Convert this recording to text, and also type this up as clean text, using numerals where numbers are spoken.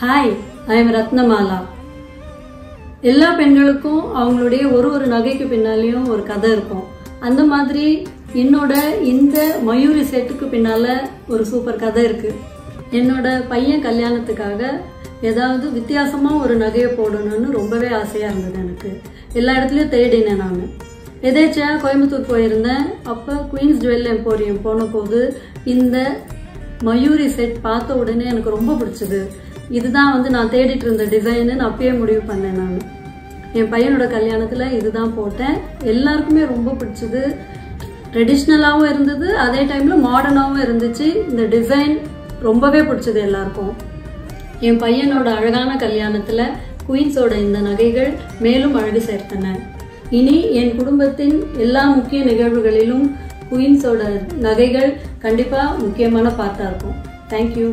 Hi, I am Ratnamala. எல்லா பெண்களுக்கும் அவங்களுடைய ஒரு நகைக்கு பின்னாலேயும் ஒரு கதை இருக்கும். அந்த மாதிரி என்னோட இந்த மயூரி செட்டுக்கு பின்னால ஒரு சூப்பர் கதை இருக்கு. என்னோட பையன் கல்யாணத்துக்காக ஏதாவது வித்தியாசமா ஒரு நகையை போடணும்னு ரொம்பவே ஆசையா இருந்தது. எனக்கு எல்லா இடத்துலயும் தேடினேன். நான் எதேச்சா கோயம்புத்தூர் போயிருந்தேன். அப்போ குயின்ஸ் ஜுவல் எம்போரியம் போன போது இந்த மயூரி செட் பார்த்த உடனே எனக்கு ரொம்ப பிடிச்சது. இதுதான் நான் தேடிட்டு இருந்த டிசைன்னு நான் அப்பயே முடிவு பண்ணேன். நான் என் பையனோட கல்யாணத்துல இதுதான் போட்டேன். எல்லாருக்குமே ரொம்ப பிடிச்சது. ட்ரெடிஷ்னலாகவும் இருந்தது, அதே டைம்ல மாடர்னாகவும் இருந்துச்சு. இந்த டிசைன் ரொம்பவே பிடிச்சது எல்லாருக்கும். என் பையனோட அழகான கல்யாணத்துல குயின்ஸோட இந்த நகைகள் மேலும் அழகு சேர்த்தன. இனி என் குடும்பத்தின் எல்லா முக்கிய நிகழ்வுகளிலும் குயின்ஸோட நகைகள் கண்டிப்பா முக்கியமான பார்ட்டா இருக்கும். தேங்க்யூ.